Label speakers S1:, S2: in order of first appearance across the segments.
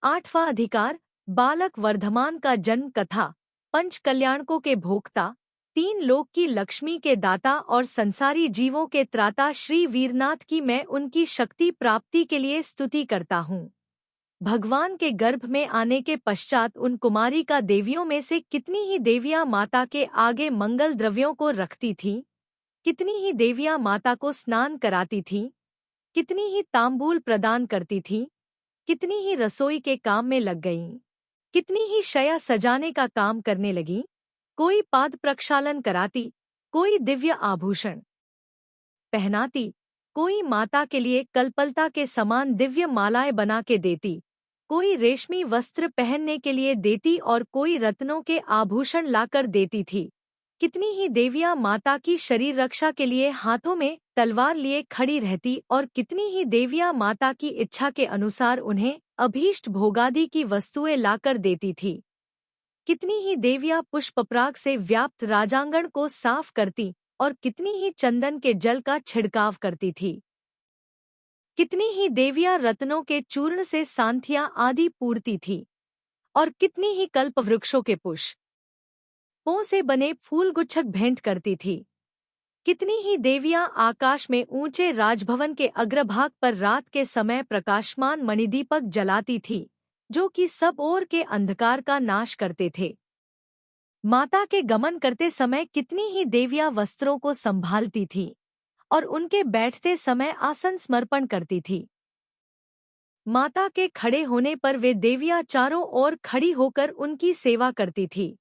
S1: 8वां अधिकार, बालक वर्धमान का जन्म कथा। पंच कल्याणकों के भोक्ता, 3 लोक की लक्ष्मी के दाता और संसारी जीवों के त्राता श्री वीरनाथ की मैं उनकी शक्ति प्राप्ति के लिए स्तुति करता हूँ। भगवान के गर्भ में आने के पश्चात उन कुमारी का देवियों में से कितनी ही देवियां माता के आगे मंगल द्रव्यों को रखती थीं, कितनी ही देवियां माता को स्नान कराती थीं, कितनी ही तांबूल प्रदान करती थीं, कितनी ही रसोई के काम में लग गईं, कितनी ही शया सजाने का काम करने लगीं, कोई पाद प्रक्षालन कराती, कोई दिव्य आभूषण पहनाती, कोई माता के लिए कल्पलता के समान दिव्य मालाएं बना के देती, कोई रेशमी वस्त्र पहनने के लिए देती और कोई रत्नों के आभूषण लाकर देती थी। कितनी ही देवियां माता की शरीर रक्षा के लिए हाथों में तलवार लिए खड़ी रहती और कितनी ही देवियां माता की इच्छा के अनुसार उन्हें अभीष्ट भोगादि की वस्तुएं लाकर देती थी। कितनी ही देवियां पुष्पपराग से व्याप्त राजांगण को साफ करती और कितनी ही चंदन के जल का छिड़काव करती थी। कितनी ही देवियां रत्नों के चूर्ण से सांथियां आदि पूरती थी और कितनी ही कल्प वृक्षों के पुष्पों से बने फूल गुच्छक भेंट करती थी। कितनी ही देवियां आकाश में ऊंचे राजभवन के अग्रभाग पर रात के समय प्रकाशमान मणिदीपक जलाती थी, जो कि सब ओर के अंधकार का नाश करते थे। माता के गमन करते समय कितनी ही देवियां वस्त्रों को संभालती थीं और उनके बैठते समय आसन समर्पण करती थी। माता के खड़े होने पर वे देवियां चारों ओर खड़ी होकर उनकी सेवा करती थी।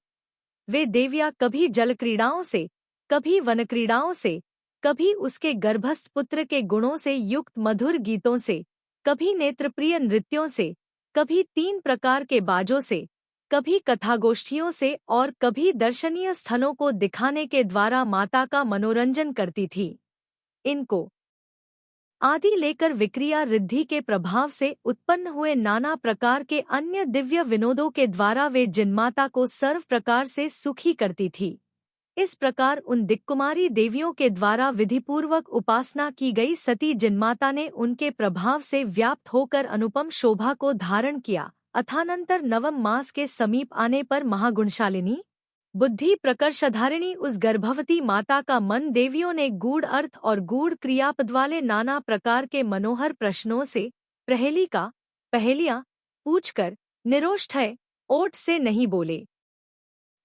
S1: वे देवियां कभी जल क्रीड़ाओं से, कभी वन क्रीड़ाओं से, कभी उसके गर्भस्थ पुत्र के गुणों से युक्त मधुर गीतों से, कभी नेत्रप्रिय नृत्यों से, कभी 3 प्रकार के बाजों से, कभी कथागोष्ठियों से और कभी दर्शनीय स्थलों को दिखाने के द्वारा माता का मनोरंजन करती थी। इनको आदि लेकर विक्रिया रिद्धि के प्रभाव से उत्पन्न हुए नाना प्रकार के अन्य दिव्य विनोदों के द्वारा वे जिनमाता को सर्व प्रकार से सुखी करती थी। इस प्रकार उन दिक्कुमारी देवियों के द्वारा विधिपूर्वक उपासना की गई सती जिनमाता ने उनके प्रभाव से व्याप्त होकर अनुपम शोभा को धारण किया। अथानंतर 9वें मास के समीप आने पर महागुणशालिनी बुद्धि प्रकर्षधारिणी उस गर्भवती माता का मन देवियों ने गूढ़ अर्थ और गूढ़ क्रियापद वाले नाना प्रकार के मनोहर प्रश्नों से पहेलियां पूछकर निरोष्ठय ओठ से नहीं बोले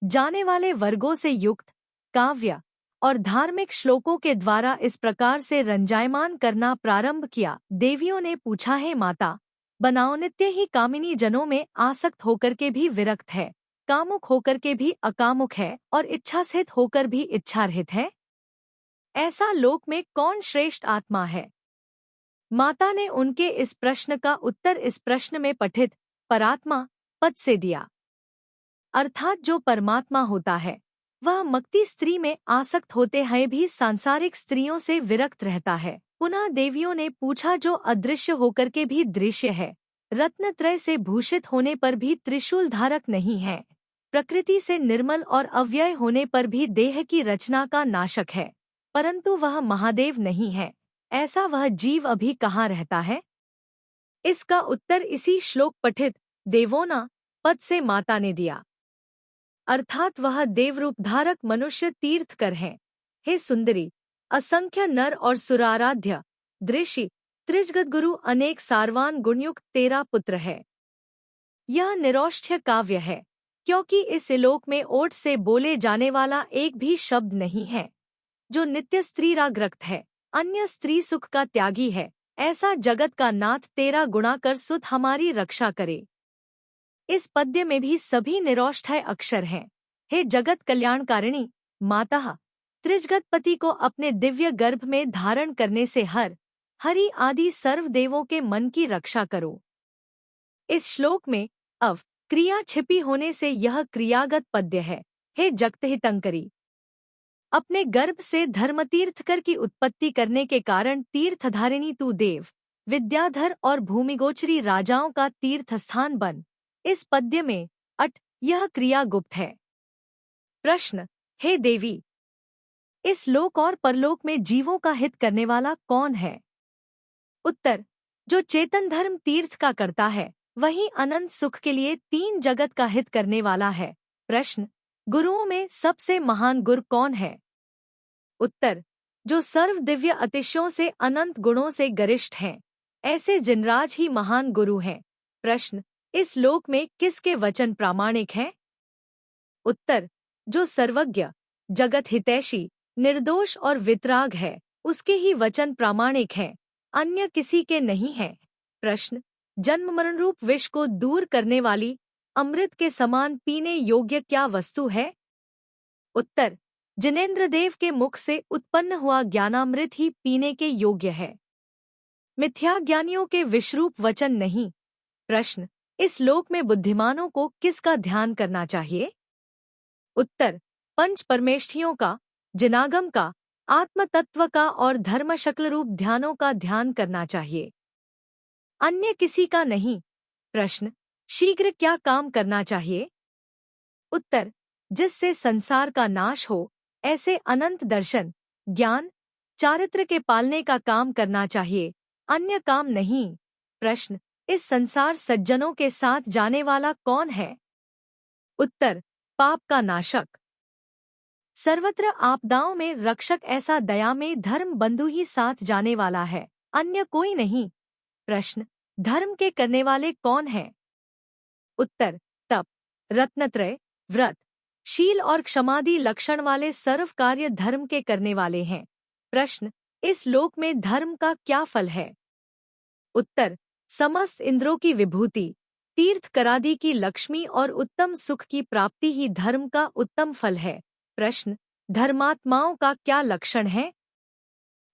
S1: जाने वाले वर्गों से युक्त काव्य और धार्मिक श्लोकों के द्वारा इस प्रकार से रंजायमान करना प्रारंभ किया। देवियों ने पूछा, है माता, बनाओ नित्य ही कामिनी जनों में आसक्त होकर के भी विरक्त है, कामुक होकर के भी अकामुक है और इच्छासहित होकर भी इच्छारहित है। ऐसा लोक में कौन श्रेष्ठ आत्मा है? माता ने उनके इस प्रश्न का उत्तर इस प्रश्न में पठित परात्मा पद से दिया। अर्थात जो परमात्मा होता है वह मक्ति स्त्री में आसक्त होते हैं भी सांसारिक स्त्रियों से विरक्त रहता है। पुनः देवियों ने पूछा, जो अदृश्य होकर के भी दृश्य है, रत्नत्रय से भूषित होने पर भी त्रिशूल धारक नहीं है, प्रकृति से निर्मल और अव्यय होने पर भी देह की रचना का नाशक है, परंतु वह महादेव नहीं है, ऐसा वह जीव अभी कहाँ रहता है? इसका उत्तर इसी श्लोक पठित देवोना पद से माता ने दिया। अर्थात वह देवरूप धारक मनुष्य तीर्थकर हैं। हे सुंदरी, असंख्य नर और सुराराध्य दृषि त्रिजगत गुरु अनेक सारवान गुणयुक्त तेरा पुत्र है। यह निरौष्ठ्य काव्य है, क्योंकि इस इलोक में ओठ से बोले जाने वाला एक भी शब्द नहीं है। जो नित्य स्त्री रागरक्त है, अन्य स्त्री सुख का त्यागी है, ऐसा जगत का नाथ तेरा गुणा कर सुत हमारी रक्षा करे। इस पद्य में भी सभी निरौष्ठ्य अक्षर हैं। हे जगत कल्याणकारिणी माता, त्रिजगतपति को अपने दिव्य गर्भ में धारण करने से हरि आदि सर्वदेवों के मन की रक्षा करो। इस श्लोक में अव क्रिया छिपी होने से यह क्रियागत पद्य है। हे जगतहितंकरी, अपने गर्भ से धर्मतीर्थकर की उत्पत्ति करने के कारण तीर्थधारिणी तू देव, विद्याधर और भूमिगोचरी राजाओं का तीर्थस्थान बन। इस पद्य में यह क्रिया गुप्त है। प्रश्न, हे देवी, इस लोक और परलोक में जीवों का हित करने वाला कौन है? उत्तर, जो चेतन धर्म तीर्थ का करता है वही अनंत सुख के लिए तीन जगत का हित करने वाला है। प्रश्न, गुरुओं में सबसे महान गुरु कौन है? उत्तर, जो सर्व दिव्य अतिशयों से अनंत गुणों से गरिष्ठ हैं, ऐसे जिनराज ही महान गुरु हैं। प्रश्न, इस लोक में किसके वचन प्रामाणिक हैं? उत्तर, जो सर्वज्ञ, जगत हितैषी, निर्दोष और वितराग है, उसके ही वचन प्रामाणिक हैं, अन्य किसी के नहीं हैं। प्रश्न, जन्म मरण रूप विष को दूर करने वाली अमृत के समान पीने योग्य क्या वस्तु है? उत्तर, जिनेंद्र देव के मुख से उत्पन्न हुआ ज्ञानामृत ही पीने के योग्य है, मिथ्या ज्ञानियों के विषरूप वचन नहीं। प्रश्न, इस लोक में बुद्धिमानों को किसका ध्यान करना चाहिए? उत्तर, पंच परमेष्ठियों का, जिनागम का, आत्म तत्व का और धर्म शक्ल रूप ध्यानों का ध्यान करना चाहिए, अन्य किसी का नहीं। प्रश्न, शीघ्र क्या काम करना चाहिए? उत्तर, जिससे संसार का नाश हो, ऐसे अनंत दर्शन, ज्ञान, चारित्र के पालने का काम करना चाहिए, अन्य काम नहीं। प्रश्न, इस संसार सज्जनों के साथ जाने वाला कौन है? उत्तर, पाप का नाशक, सर्वत्र आपदाओं में रक्षक, ऐसा दया में धर्म बंधु ही साथ जाने वाला है, अन्य कोई नहीं। प्रश्न, धर्म के करने वाले कौन हैं? उत्तर, तप, रत्नत्रय, व्रत, शील और क्षमादि लक्षण वाले सर्व कार्य धर्म के करने वाले हैं। प्रश्न, इस लोक में धर्म का क्या फल है? उत्तर, समस्त इंद्रों की विभूति, तीर्थ करादि की लक्ष्मी और उत्तम सुख की प्राप्ति ही धर्म का उत्तम फल है। प्रश्न, धर्मात्माओं का क्या लक्षण है?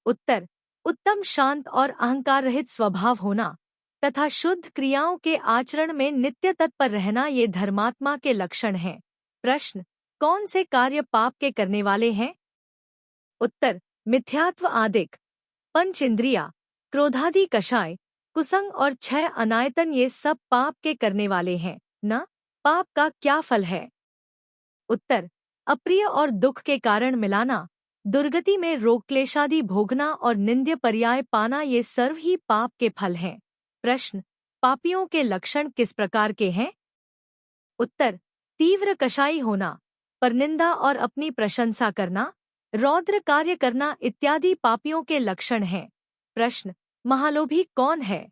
S1: उत्तर, उत्तम शांत और अहंकार रहित स्वभाव होना तथा शुद्ध क्रियाओं के आचरण में नित्य तत्पर रहना, ये धर्मात्मा के लक्षण हैं। प्रश्न, कौन से कार्य पाप के करने वाले हैं? उत्तर, मिथ्यात्व आदिक, पंच इंद्रिया, क्रोधादि कषाय, कुसंग और 6 अनायतन, ये सब पाप के करने वाले हैं। न, पाप का क्या फल है? उत्तर, अप्रिय और दुख के कारण मिलाना, दुर्गति में रोग क्लेशादि भोगना और निंद्य पर्याय पाना, ये सर्व ही पाप के फल हैं। प्रश्न, पापियों के लक्षण किस प्रकार के हैं? उत्तर, तीव्र कषाई होना, परनिंदा और अपनी प्रशंसा करना, रौद्र कार्य करना इत्यादि पापियों के लक्षण हैं। प्रश्न, महालोभी कौन है?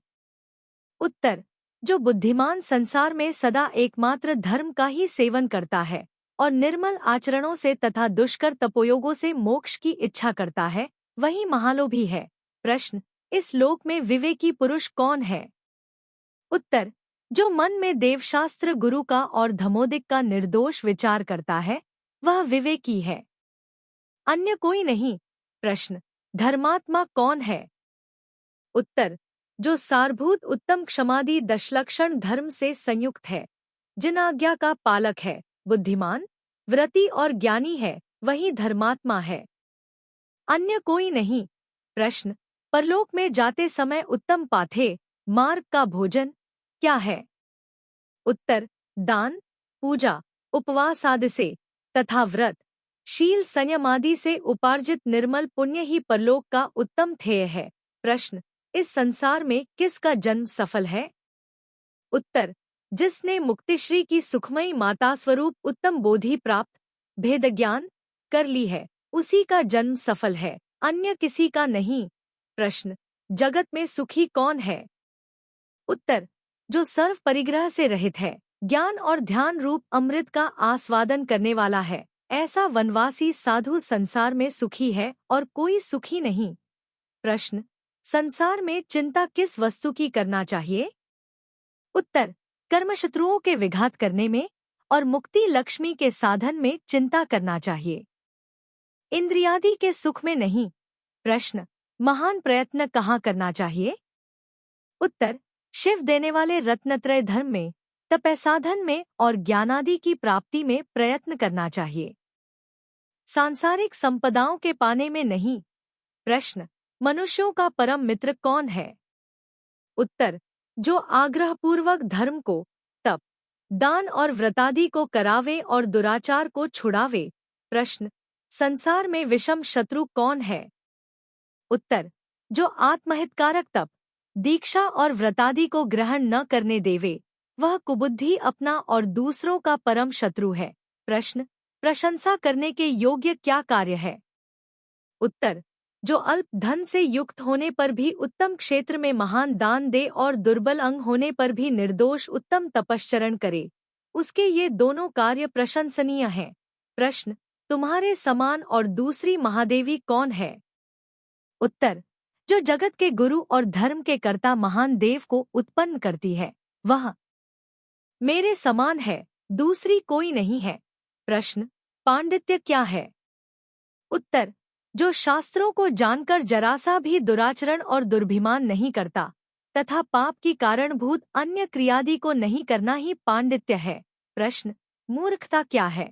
S1: उत्तर, जो बुद्धिमान संसार में सदा एकमात्र धर्म का ही सेवन करता है और निर्मल आचरणों से तथा दुष्कर तपोयोगों से मोक्ष की इच्छा करता है, वही महालोभी है। प्रश्न, इस लोक में विवेकी पुरुष कौन है? उत्तर, जो मन में देवशास्त्र, गुरु का और धमोदिक का निर्दोष विचार करता है, वह विवेकी है, अन्य कोई नहीं। प्रश्न, धर्मात्मा कौन है? उत्तर, जो सारभूत उत्तम क्षमादि दशलक्षण धर्म से संयुक्त है, जिन आज्ञा का पालक है, बुद्धिमान, व्रती और ज्ञानी है, वही धर्मात्मा है, अन्य कोई नहीं। प्रश्न, परलोक में जाते समय उत्तम पाथे मार्ग का भोजन क्या है? उत्तर, दान, पूजा, उपवास आदि से तथा व्रत, शील, संयम आदि से उपार्जित निर्मल पुण्य ही परलोक का उत्तम ध्येय है। प्रश्न, इस संसार में किसका जन्म सफल है? उत्तर, जिसने मुक्तिश्री की सुखमयी माता स्वरूप उत्तम बोधि प्राप्त, भेद ज्ञान कर ली है, उसी का जन्म सफल है, अन्य किसी का नहीं। प्रश्न, जगत में सुखी कौन है? उत्तर, जो सर्व परिग्रह से रहित है, ज्ञान और ध्यान रूप अमृत का आस्वादन करने वाला है, ऐसा वनवासी साधु संसार में सुखी है और कोई सुखी नहीं। प्रश्न, संसार में चिंता किस वस्तु की करना चाहिए? उत्तर, कर्मशत्रुओं के विघात करने में और मुक्ति लक्ष्मी के साधन में चिंता करना चाहिए, इंद्रियादि के सुख में नहीं। प्रश्न, महान प्रयत्न कहाँ करना चाहिए? उत्तर, शिव देने वाले रत्नत्रय धर्म में, तपसाधन में और ज्ञानादि की प्राप्ति में प्रयत्न करना चाहिए, सांसारिक संपदाओं के पाने में नहीं। प्रश्न, मनुष्यों का परम मित्र कौन है? उत्तर, जो आग्रहपूर्वक धर्म को, तप, दान और व्रतादि को करावे और दुराचार को छुड़ावे। प्रश्न, संसार में विषम शत्रु कौन है? उत्तर, जो आत्महितकारक तप, दीक्षा और व्रतादि को ग्रहण न करने देवे, वह कुबुद्धि अपना और दूसरों का परम शत्रु है। प्रश्न, प्रशंसा करने के योग्य क्या कार्य है? उत्तर, जो अल्प धन से युक्त होने पर भी उत्तम क्षेत्र में महान दान दे और दुर्बल अंग होने पर भी निर्दोष उत्तम तपश्चरण करे, उसके ये दोनों कार्य प्रशंसनीय हैं। प्रश्न, तुम्हारे समान और दूसरी महादेवी कौन है? उत्तर, जो जगत के गुरु और धर्म के कर्ता महान देव को उत्पन्न करती है, वह मेरे समान है, दूसरी कोई नहीं है। प्रश्न, पांडित्य क्या है? उत्तर, जो शास्त्रों को जानकर जरासा भी दुराचरण और दुर्भिमान नहीं करता तथा पाप की कारणभूत अन्य क्रियादि को नहीं करना ही पांडित्य है। प्रश्न, मूर्खता क्या है?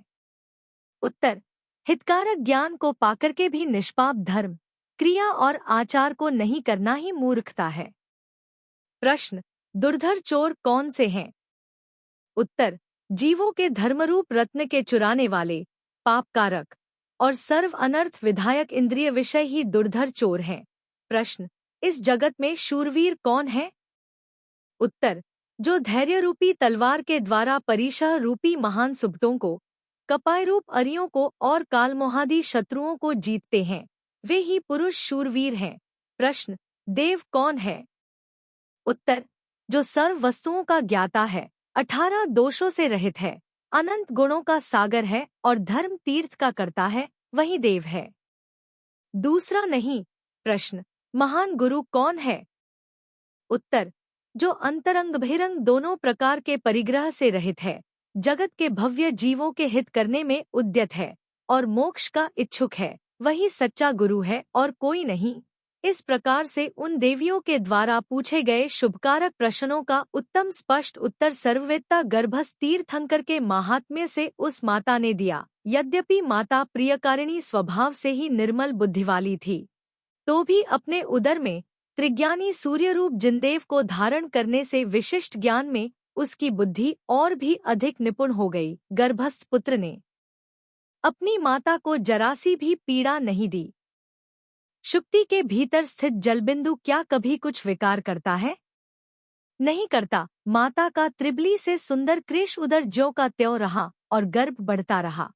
S1: उत्तर, हितकारक ज्ञान को पाकर के भी निष्पाप धर्म, क्रिया और आचार को नहीं करना ही मूर्खता है। प्रश्न, दुर्धर चोर कौन से हैं? उत्तर, जीवों के धर्मरूप रत्न के चुराने वाले, पापकारक और सर्व अनर्थ विधायक इंद्रिय विषय ही दुर्धर चोर हैं। प्रश्न, इस जगत में शूरवीर कौन है? उत्तर, जो धैर्य रूपी तलवार के द्वारा परिशह रूपी महान सुबटों को, कपाय रूप अरियों को और कालमोहादि शत्रुओं को जीतते हैं, वे ही पुरुष शूरवीर हैं। प्रश्न, देव कौन है? उत्तर, जो सर्व वस्तुओं का ज्ञाता है, 18 दोषों से रहित है, अनंत गुणों का सागर है और धर्म तीर्थ का करता है, वही देव है, दूसरा नहीं। प्रश्न, महान गुरु कौन है? उत्तर, जो अंतरंग बहिरंग दोनों प्रकार के परिग्रह से रहित है, जगत के भव्य जीवों के हित करने में उद्यत है और मोक्ष का इच्छुक है, वही सच्चा गुरु है और कोई नहीं। इस प्रकार से उन देवियों के द्वारा पूछे गए शुभकारक प्रश्नों का उत्तम स्पष्ट उत्तर सर्ववेत्ता गर्भस्थ तीर्थंकर के महात्म्य से उस माता ने दिया। यद्यपि माता प्रियकारिणी स्वभाव से ही निर्मल बुद्धि वाली थी, तो भी अपने उदर में त्रिज्ञानी सूर्यरूप जिनदेव को धारण करने से विशिष्ट ज्ञान में उसकी बुद्धि और भी अधिक निपुण हो गई। गर्भस्थ पुत्र ने अपनी माता को जरासी भी पीड़ा नहीं दी। शुक्ति के भीतर स्थित जलबिंदु क्या कभी कुछ विकार करता है? नहीं करता। माता का त्रिबली से सुंदर कृश उदर ज्यों का त्यों रहा और गर्भ बढ़ता रहा।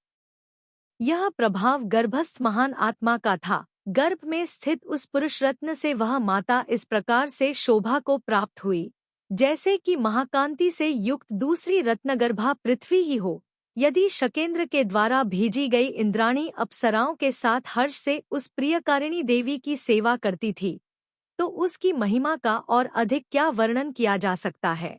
S1: यह प्रभाव गर्भस्थ महान आत्मा का था। गर्भ में स्थित उस पुरुष रत्न से वह माता इस प्रकार से शोभा को प्राप्त हुई, जैसे कि महाकांति से युक्त दूसरी रत्नगर्भा पृथ्वी ही हो। यदि शकेंद्र के द्वारा भेजी गई इंद्राणी अप्सराओं के साथ हर्ष से उस प्रियकारिणी देवी की सेवा करती थी, तो उसकी महिमा का और अधिक क्या वर्णन किया जा सकता है।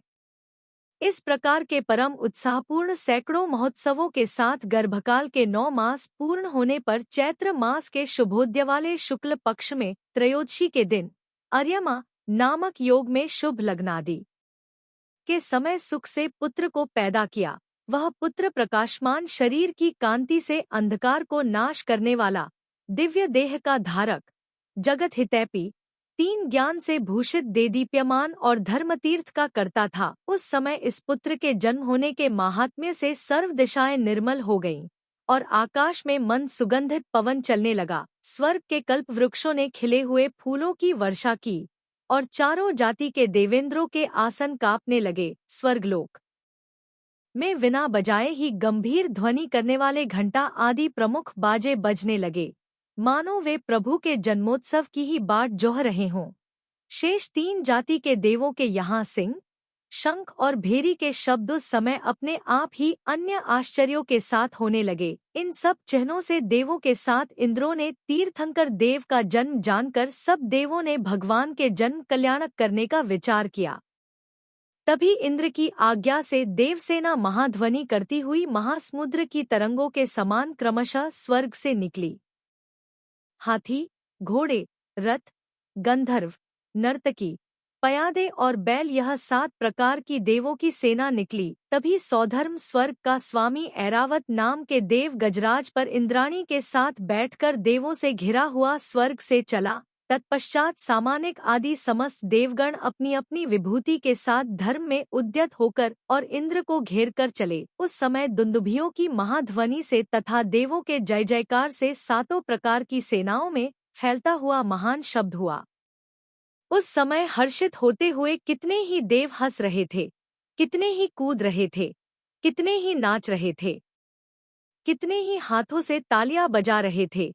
S1: इस प्रकार के परम उत्साहपूर्ण सैकड़ों महोत्सवों के साथ गर्भकाल के 9 मास पूर्ण होने पर चैत्र मास के शुभोदय वाले शुक्ल पक्ष में त्रयोदशी के दिन अर्यमा नामक योग में शुभ लग्नादि के समय सुख से पुत्र को पैदा किया। वह पुत्र प्रकाशमान शरीर की कांति से अंधकार को नाश करने वाला, दिव्य देह का धारक, जगत हितैषी, 3 ज्ञान से भूषित देदीप्यमान और धर्मतीर्थ का करता था। उस समय इस पुत्र के जन्म होने के माहात्म्य से सर्व दिशाएं निर्मल हो गईं और आकाश में मंद सुगंधित पवन चलने लगा। स्वर्ग के कल्प वृक्षों ने खिले हुए फूलों की वर्षा की और चारों जाति के देवेंद्रों के आसन कांपने लगे। स्वर्गलोक में बिना बजाए ही गंभीर ध्वनि करने वाले घंटा आदि प्रमुख बाजे बजने लगे, मानो वे प्रभु के जन्मोत्सव की ही बाट जोह रहे हों। शेष 3 जाति के देवों के यहाँ सिंह, शंख और भेरी के शब्द उस समय अपने आप ही अन्य आश्चर्यों के साथ होने लगे। इन सब चिन्हों से देवों के साथ इंद्रों ने तीर्थंकर देव का जन्म जानकर सब देवों ने भगवान के जन्म कल्याणक करने का विचार किया। तभी इंद्र की आज्ञा से देवसेना महाध्वनि करती हुई महासमुद्र की तरंगों के समान क्रमशः स्वर्ग से निकली। हाथी, घोड़े, रथ, गंधर्व, नर्तकी, पयादे और बैल, यह 7 प्रकार की देवों की सेना निकली। तभी सौधर्म स्वर्ग का स्वामी ऐरावत नाम के देव गजराज पर इंद्राणी के साथ बैठकर देवों से घिरा हुआ स्वर्ग से चला। तत्पश्चात सामानिक आदि समस्त देवगण अपनी अपनी विभूति के साथ धर्म में उद्यत होकर और इंद्र को घेर कर चले। उस समय दुंदुभियों की महाध्वनि से तथा देवों के जय जयकार से 7 प्रकार की सेनाओं में फैलता हुआ महान शब्द हुआ। उस समय हर्षित होते हुए कितने ही देव हंस रहे थे, कितने ही कूद रहे थे, कितने ही नाच रहे थे, कितने ही हाथों से तालियां बजा रहे थे,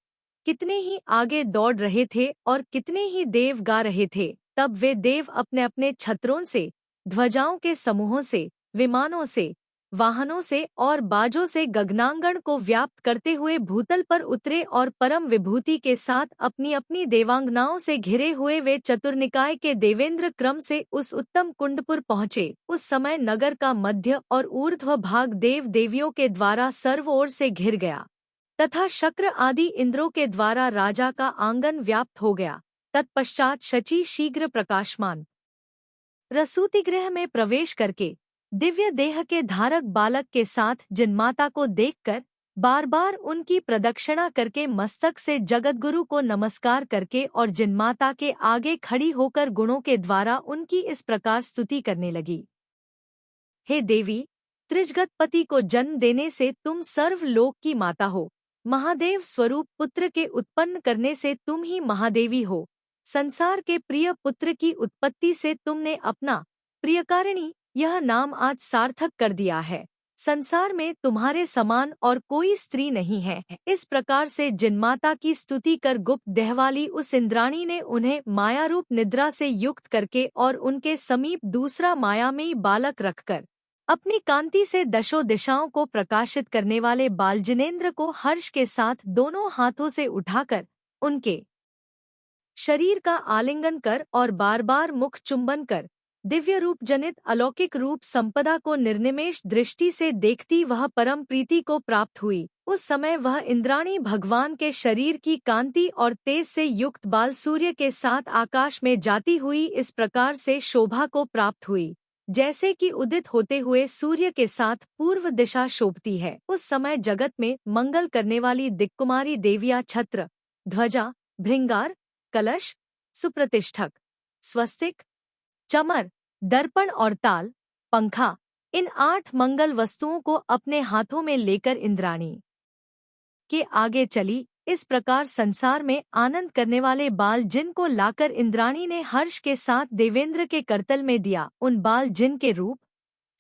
S1: कितने ही आगे दौड़ रहे थे और कितने ही देव गा रहे थे। तब वे देव अपने अपने छत्रों से, ध्वजाओं के समूहों से, विमानों से, वाहनों से और बाजों से गगनांगण को व्याप्त करते हुए भूतल पर उतरे और परम विभूति के साथ अपनी अपनी देवांगनाओं से घिरे हुए वे चतुर्निकाय के देवेंद्र क्रम से उस उत्तम कुंडपुर पहुँचे। उस समय नगर का मध्य और ऊर्ध्व भाग देव देवियों के द्वारा सर्व ओर से घिर गया तथा शक्र आदि इंद्रों के द्वारा राजा का आंगन व्याप्त हो गया। तत्पश्चात शची शीघ्र प्रकाशमान रसूतिगृह में प्रवेश करके दिव्य देह के धारक बालक के साथ जिनमाता को देखकर बार बार उनकी प्रदक्षिणा करके मस्तक से जगतगुरु को नमस्कार करके और जिनमाता के आगे खड़ी होकर गुणों के द्वारा उनकी इस प्रकार स्तुति करने लगी। हे देवी, त्रिजगत पति को जन्म देने से तुम सर्वलोक की माता हो। महादेव स्वरूप पुत्र के उत्पन्न करने से तुम ही महादेवी हो। संसार के प्रिय पुत्र की उत्पत्ति से तुमने अपना प्रियकारिणी यह नाम आज सार्थक कर दिया है। संसार में तुम्हारे समान और कोई स्त्री नहीं है। इस प्रकार से जिनमाता की स्तुति कर गुप्त देहवाली उस इंद्राणी ने उन्हें मायारूप निद्रा से युक्त करके और उनके समीप दूसरा मायामयी बालक रखकर अपनी कांति से दशों दिशाओं को प्रकाशित करने वाले बाल जिनेंद्र को हर्ष के साथ दोनों हाथों से उठाकर उनके शरीर का आलिंगन कर और बार बार मुख चुंबन कर दिव्य रूप जनित अलौकिक रूप संपदा को निर्निमेष दृष्टि से देखती वह परम प्रीति को प्राप्त हुई। उस समय वह इंद्राणी भगवान के शरीर की कांति और तेज से युक्त बाल सूर्य के साथ आकाश में जाती हुई इस प्रकार से शोभा को प्राप्त हुई जैसे कि उदित होते हुए सूर्य के साथ पूर्व दिशा शोभती है। उस समय जगत में मंगल करने वाली दिक्कुमारी देवियां छत्र, ध्वजा, भृंगार, कलश, सुप्रतिष्ठक, स्वस्तिक, चमर, दर्पण और ताल, पंखा इन 8 मंगल वस्तुओं को अपने हाथों में लेकर इंद्राणी के आगे चली। इस प्रकार संसार में आनंद करने वाले बाल जिन को लाकर इंद्राणी ने हर्ष के साथ देवेंद्र के करतल में दिया। उन बाल जिन के रूप,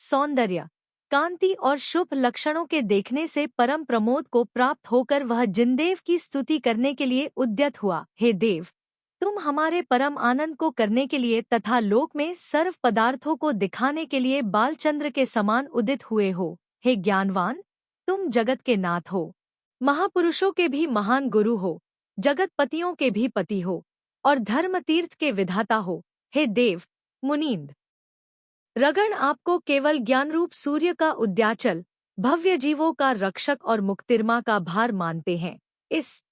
S1: सौंदर्य, कांति और शुभ लक्षणों के देखने से परम प्रमोद को प्राप्त होकर वह जिनदेव की स्तुति करने के लिए उद्यत हुआ। हे देव, तुम हमारे परम आनंद को करने के लिए तथा लोक में सर्व पदार्थों को दिखाने के लिए बालचंद्र के समान उदित हुए हो। हे ज्ञानवान, तुम जगत के नाथ हो, महापुरुषों के भी महान गुरु हो, जगतपतियों के भी पति हो और धर्म तीर्थ के विधाता हो। हे देव, मुनींद रगण आपको केवल ज्ञानरूप सूर्य का उद्याचल, भव्य जीवों का रक्षक और मुक्तिरमा का भार मानते हैं। इस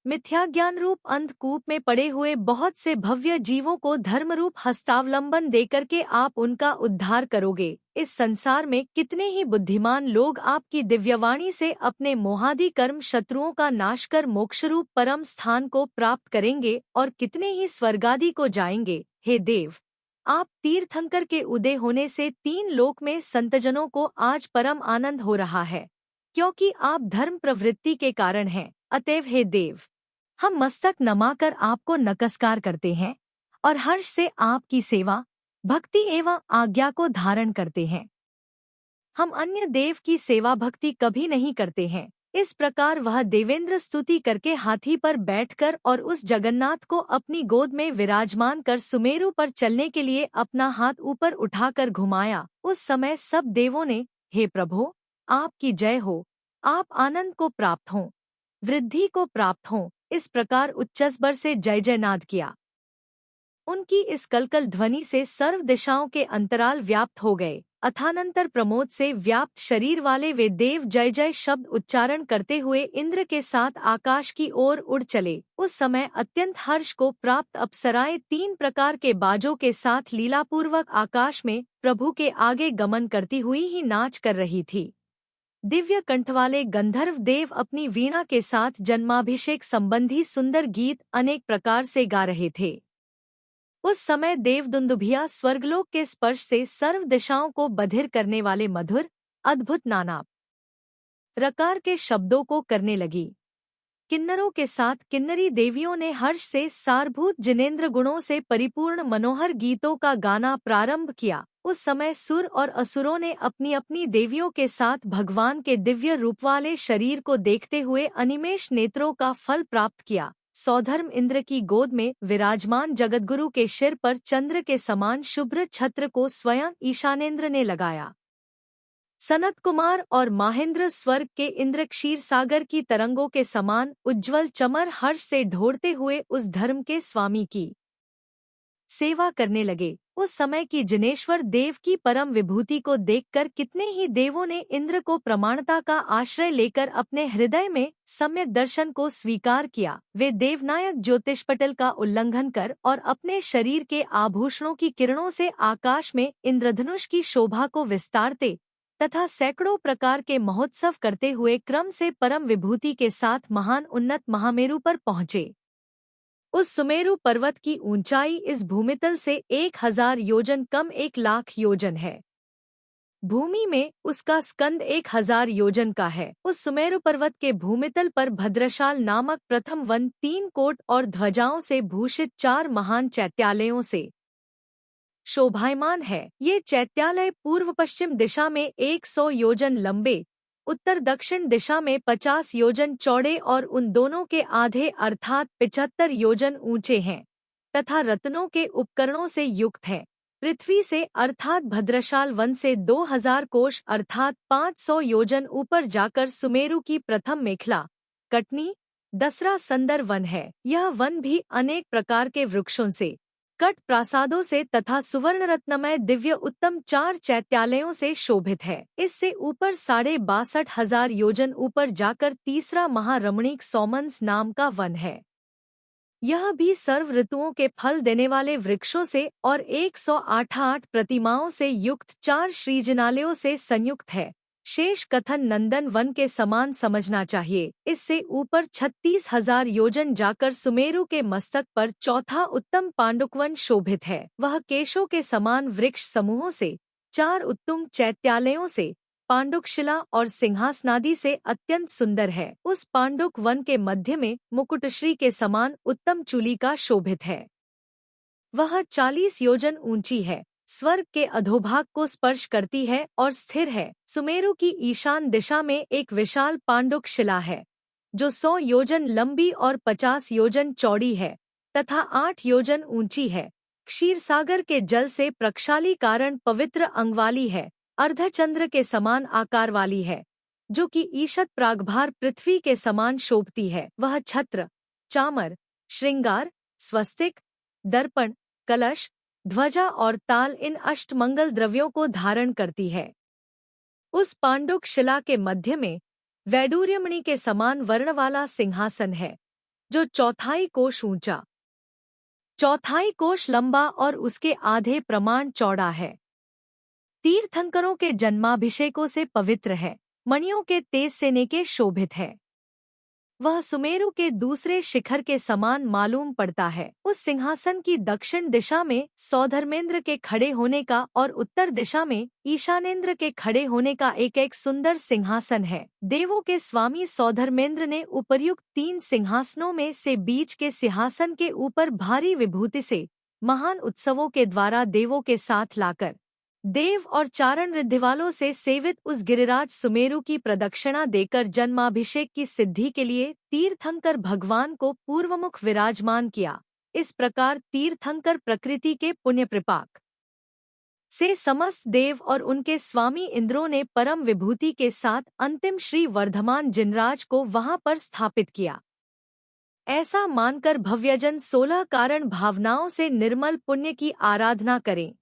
S1: मिथ्या ज्ञान रूप अंधकूप में पड़े हुए बहुत से भव्य जीवों को धर्मरूप हस्तावलंबन देकर के आप उनका उद्धार करोगे। इस संसार में कितने ही बुद्धिमान लोग आपकी दिव्यवाणी से अपने मोहादि कर्म शत्रुओं का नाश कर मोक्षरूप परम स्थान को प्राप्त करेंगे और कितने ही स्वर्गादि को जाएंगे। हे देव, आप तीर्थंकर के उदय होने से 3 लोक में संतजनों को आज परम आनंद हो रहा है, क्योंकि आप धर्म प्रवृत्ति के कारण हैं। अतएव हे देव, हम मस्तक नमाकर आपको नमस्कार करते हैं और हर्ष से आपकी सेवा, भक्ति एवं आज्ञा को धारण करते हैं। हम अन्य देव की सेवा भक्ति कभी नहीं करते हैं। इस प्रकार वह देवेंद्र स्तुति करके हाथी पर बैठकर और उस जगन्नाथ को अपनी गोद में विराजमान कर सुमेरु पर चलने के लिए अपना हाथ ऊपर उठाकर घुमाया। उस समय सब देवों ने, हे प्रभो, आपकी जय हो, आप आनंद को प्राप्त हों, वृद्धि को प्राप्त हों, इस प्रकार उच्चस्वर से जय जयनाद किया। उनकी इस कलकल ध्वनि से सर्व दिशाओं के अंतराल व्याप्त हो गए। अथानंतर प्रमोद से व्याप्त शरीर वाले वे देव जय जय शब्द उच्चारण करते हुए इंद्र के साथ आकाश की ओर उड़ चले। उस समय अत्यंत हर्ष को प्राप्त अप्सराएं 3 प्रकार के बाजों के साथ लीलापूर्वक आकाश में प्रभु के आगे गमन करती हुई ही नाच कर रही थी। दिव्य कंठ वाले गंधर्व देव अपनी वीणा के साथ जन्माभिषेक संबंधी सुंदर गीत अनेक प्रकार से गा रहे थे। उस समय देवदुंदुभिया स्वर्गलोक के स्पर्श से सर्व दिशाओं को बधिर करने वाले मधुर, अद्भुत नाना प्रकार के शब्दों को करने लगी। किन्नरों के साथ किन्नरी देवियों ने हर्ष से सारभूत जिनेंद्र गुणों से परिपूर्ण मनोहर गीतों का गाना प्रारंभ किया। उस समय सुर और असुरों ने अपनी अपनी देवियों के साथ भगवान के दिव्य रूप वाले शरीर को देखते हुए अनिमेष नेत्रों का फल प्राप्त किया। सौधर्म इंद्र की गोद में विराजमान जगतगुरु के सिर पर चंद्र के समान शुभ्र छत्र को स्वयं ईशानेंद्र ने लगाया। सनत कुमार और माहेंद्र स्वर्ग के इंद्र क्षीर सागर की तरंगों के समान उज्ज्वल चमर हर्ष से ढोड़ते हुए उस धर्म के स्वामी की सेवा करने लगे। उस समय की जिनेश्वर देव की परम विभूति को देखकर कितने ही देवों ने इंद्र को प्रमाणता का आश्रय लेकर अपने हृदय में सम्यक दर्शन को स्वीकार किया। वे देवनायक ज्योतिषपटल का उल्लंघन कर और अपने शरीर के आभूषणों की किरणों से आकाश में इंद्रधनुष की शोभा को विस्तारते तथा सैकड़ों प्रकार के महोत्सव करते हुए क्रम से परम विभूति के साथ महान उन्नत महामेरु पर पहुँचे। उस सुमेरु पर्वत की ऊंचाई इस भूमितल से 1000 योजन कम 1,00,000 योजन है। भूमि में उसका स्कंद 1000 योजन का है। उस सुमेरु पर्वत के भूमितल पर भद्रशाल नामक प्रथम वन 3 कोट और ध्वजाओं से भूषित 4 महान चैत्यालयों से शोभायमान है। ये चैत्यालय पूर्व पश्चिम दिशा में 100 योजन लंबे, उत्तर दक्षिण दिशा में 50 योजन चौड़े और उन दोनों के आधे अर्थात 75 योजन ऊंचे हैं तथा रत्नों के उपकरणों से युक्त हैं। पृथ्वी से अर्थात भद्रशाल वन से 2000 कोश अर्थात 500 योजन ऊपर जाकर सुमेरु की प्रथम मेखला कटनी दसरा संदर वन है। यह वन भी अनेक प्रकार के वृक्षों से, कट प्रासादों से तथा सुवर्ण रत्नमय दिव्य उत्तम 4 चैत्यालयों से शोभित है। इससे ऊपर 62,500 योजन ऊपर जाकर तीसरा महारमणीक सोमन्स नाम का वन है। यह भी सर्व ऋतुओं के फल देने वाले वृक्षों से और 108 प्रतिमाओं से युक्त 4 श्रीजिनालयों से संयुक्त है। शेष कथन नंदन वन के समान समझना चाहिए। इससे ऊपर 36,000 योजन जाकर सुमेरु के मस्तक पर चौथा उत्तम पांडुकवन शोभित है। वह केशों के समान वृक्ष समूहों से, 4 उत्तुंग चैत्यालयों से, पांडुकशिला और सिंहासनादि से अत्यंत सुंदर है। उस पांडुक वन के मध्य में मुकुटश्री के समान उत्तम चूलिका शोभित है। वह 40 योजन ऊंची है, स्वर्ग के अधोभाग को स्पर्श करती है और स्थिर है। सुमेरु की ईशान दिशा में एक विशाल पांडुक शिला है जो 100 योजन लंबी और 50 योजन चौड़ी है तथा 8 योजन ऊंची है। क्षीरसागर के जल से प्रक्षाली कारण पवित्र अंग वाली है, अर्धचंद्र के समान आकार वाली है, जो कि ईशत प्रागभार पृथ्वी के समान शोभती है। वह छत्र, चामर, श्रृंगार, स्वस्तिक, दर्पण, कलश, ध्वजा और ताल इन अष्टमंगल द्रव्यों को धारण करती है। उस पांडुक शिला के मध्य में वैडूर्यमणि के समान वर्ण वाला सिंहासन है जो 1/4 कोश ऊंचा, 1/4 कोश लंबा और उसके आधे प्रमाण चौड़ा है। तीर्थंकरों के जन्माभिषेकों से पवित्र है, मणियों के तेज से नेके शोभित है। वह सुमेरु के दूसरे शिखर के समान मालूम पड़ता है। उस सिंहासन की दक्षिण दिशा में सौधर्मेंद्र के खड़े होने का और उत्तर दिशा में ईशानेंद्र के खड़े होने का एक एक सुंदर सिंहासन है। देवों के स्वामी सौधर्मेंद्र ने उपर्युक्त 3 सिंहासनों में से बीच के सिंहासन के ऊपर भारी विभूति से महान उत्सवों के द्वारा देवों के साथ लाकर देव और चारण रिद्धि वालों से सेवित उस गिरिराज सुमेरु की प्रदक्षिणा देकर जन्माभिषेक की सिद्धि के लिए तीर्थंकर भगवान को पूर्वमुख विराजमान किया। इस प्रकार तीर्थंकर प्रकृति के पुण्य प्रपाक से समस्त देव और उनके स्वामी इंद्रों ने परम विभूति के साथ अंतिम श्री वर्धमान जिनराज को वहां पर स्थापित किया। ऐसा मानकर भव्यजन 16 कारण भावनाओं से निर्मल पुण्य की आराधना करें।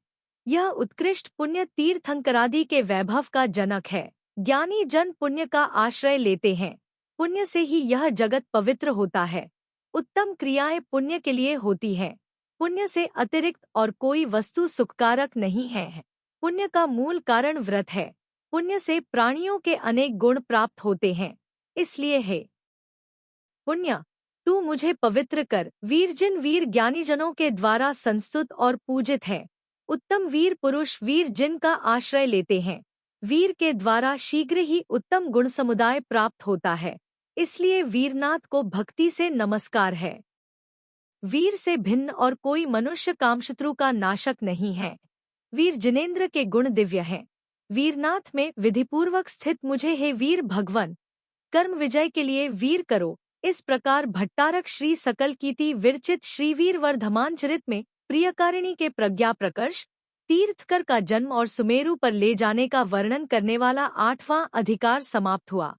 S1: यह उत्कृष्ट पुण्य तीर्थंकरादि के वैभव का जनक है। ज्ञानी जन पुण्य का आश्रय लेते हैं, पुण्य से ही यह जगत पवित्र होता है। उत्तम क्रियाएं पुण्य के लिए होती हैं। पुण्य से अतिरिक्त और कोई वस्तु सुखकारक नहीं है। पुण्य का मूल कारण व्रत है। पुण्य से प्राणियों के अनेक गुण प्राप्त होते हैं। इसलिए है पुण्य, तू मुझे पवित्र कर। वीरजिन वीर ज्ञानीजनों के द्वारा संस्तुत और पूजित है। उत्तम वीर पुरुष वीर जिन का आश्रय लेते हैं। वीर के द्वारा शीघ्र ही उत्तम गुण समुदाय प्राप्त होता है। इसलिए वीरनाथ को भक्ति से नमस्कार है। वीर से भिन्न और कोई मनुष्य कामशत्रु का नाशक नहीं है। वीर जिनेंद्र के गुण दिव्य हैं। वीरनाथ में विधिपूर्वक स्थित मुझे हे वीर भगवन, कर्म विजय के लिए वीर करो। इस प्रकार भट्टारक श्री सकल कीर्ति विरचित श्रीवीर वर्धमान चरित में प्रियकारिणी के प्रज्ञा प्रकर्ष, तीर्थकर का जन्म और सुमेरु पर ले जाने का वर्णन करने वाला 8वां अधिकार समाप्त हुआ।